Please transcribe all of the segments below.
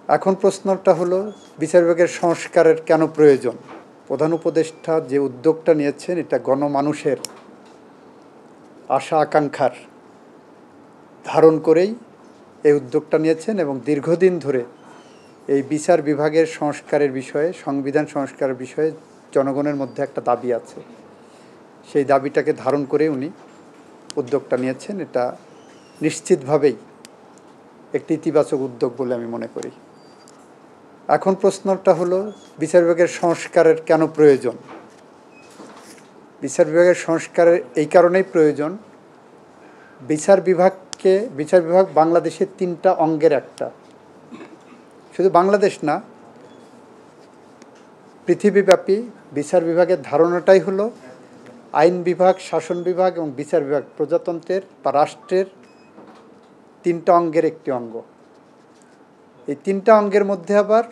এখন প্রশ্নটা হলো বিচার বিভাগের সংস্কারের কেন প্রয়োজন। প্রধান উপদেষ্টা যে উদ্যোগটা নিয়েছেন এটা গণমানুষের আশা আকাঙ্ক্ষার ধারণ করেই এই উদ্যোগটা নিয়েছেন এবং দীর্ঘদিন ধরে এই বিচার বিভাগের সংস্কারের বিষয়ে, সংবিধান সংস্কারের বিষয়ে জনগণের মধ্যে একটা দাবি আছে। সেই দাবিটাকে ধারণ করে উনি উদ্যোগটা নিয়েছেন। এটা নিশ্চিতভাবেই একটি ইতিবাচক উদ্যোগ বলে আমি মনে করি। এখন প্রশ্নটা হলো বিচার বিভাগের সংস্কারের কেন প্রয়োজন। বিচার বিভাগের সংস্কারের এই কারণেই প্রয়োজন, বিচার বিভাগ বাংলাদেশের 3টা অঙ্গের একটা। শুধু বাংলাদেশ না, পৃথিবীব্যাপী বিচার বিভাগের ধারণাটাই হলো আইন বিভাগ, শাসন বিভাগ এবং বিচার বিভাগ প্রজাতন্ত্রের বা রাষ্ট্রের 3টা অঙ্গের একটি অঙ্গ। এই 3টা অঙ্গের মধ্যে আবার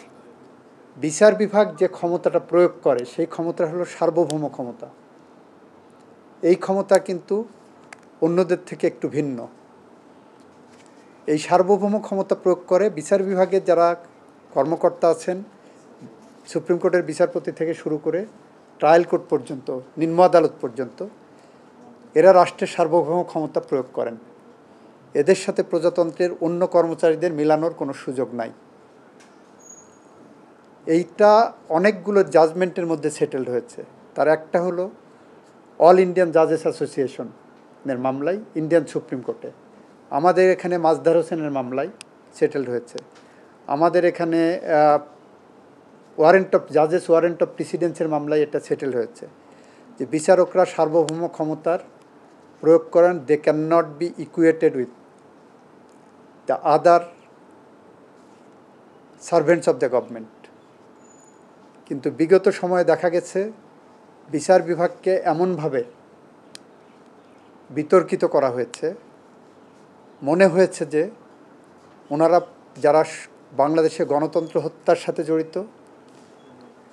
বিচার বিভাগ যে ক্ষমতাটা প্রয়োগ করে সেই ক্ষমতা হলো সার্বভৌম ক্ষমতা। এই ক্ষমতা কিন্তু অন্যদের থেকে একটু ভিন্ন। এই সার্বভৌম ক্ষমতা প্রয়োগ করে বিচার বিভাগের যারা কর্মকর্তা আছেন, সুপ্রিম কোর্টের বিচারপতি থেকে শুরু করে ট্রায়াল কোর্ট পর্যন্ত, নিম্ন আদালত পর্যন্ত, এরা রাষ্ট্রের সার্বভৌম ক্ষমতা প্রয়োগ করেন। এদের সাথে প্রজাতন্ত্রের অন্য কর্মচারীদের মেলানোর কোনো সুযোগ নাই। এইটা অনেকগুলো জাজমেন্টের মধ্যে সেটেলড হয়েছে। তার একটা হলো অল ইন্ডিয়ান জাজেস অ্যাসোসিয়েশনের মামলায় ইন্ডিয়ান সুপ্রিম কোর্টে, আমাদের এখানে মাজদার হোসেনের মামলায় সেটেলড হয়েছে, আমাদের এখানে ওয়ারেন্ট অফ প্রেসিডেন্সের মামলায় এটা সেটেল হয়েছে যে বিচারকরা সার্বভৌম ক্ষমতার প্রয়োগ করেন, they can not be equated with the other servants of the government. কিন্তু বিগত সময়ে দেখা গেছে বিচার বিভাগকে এমনভাবে বিতর্কিত করা হয়েছে, মনে হয়েছে যে ওনারা যারা বাংলাদেশে গণতন্ত্র হত্যার সাথে জড়িত,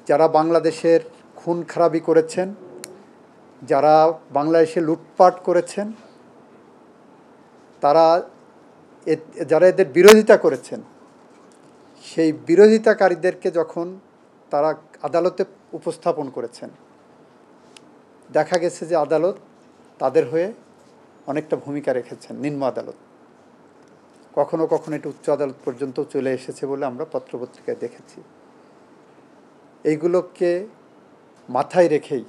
যারা বাংলাদেশের খুন খারাপি করেছেন, যারা বাংলাদেশে লুটপাট করেছেন, যারা এদের বিরোধিতা করেছেন, সেই বিরোধিতাকারীদেরকে যখন তারা আদালতে উপস্থাপন করেছেন, দেখা গেছে যে আদালত তাদের হয়ে অনেকটা ভূমিকা রেখেছেন। নিম্ন আদালত, কখনো কখনো এটা উচ্চ আদালত পর্যন্ত চলে এসেছে বলে আমরা পত্রপত্রিকায় দেখেছি। এইগুলোকে মাথায় রেখেই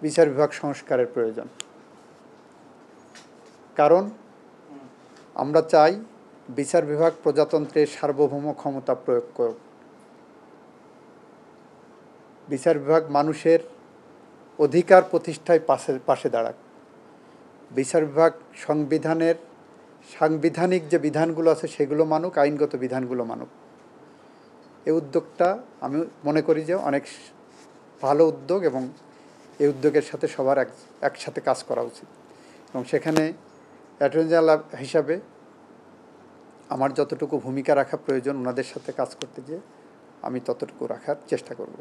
বিচার বিভাগ সংস্কারের প্রয়োজন। কারণ আমরা চাই বিচার বিভাগ প্রজাতন্ত্রের সার্বভৌম ক্ষমতা প্রয়োগ করুক। বিচার বিভাগ মানুষের অধিকার প্রতিষ্ঠায় পাশে দাঁড়াক। বিচার বিভাগ সাংবিধানিক যে বিধানগুলো আছে সেগুলো মানুক, আইনগত বিধানগুলো মানুক। এই উদ্যোগটা আমি মনে করি যে অনেক ভালো উদ্যোগ এবং এই উদ্যোগের সাথে সবার একসাথে কাজ করা উচিত। এবং সেখানে অ্যাটর্নি জেনারেল হিসাবে আমার যতটুকু ভূমিকা রাখা প্রয়োজন ওনাদের সাথে কাজ করতে গিয়ে আমি ততটুকু রাখার চেষ্টা করব।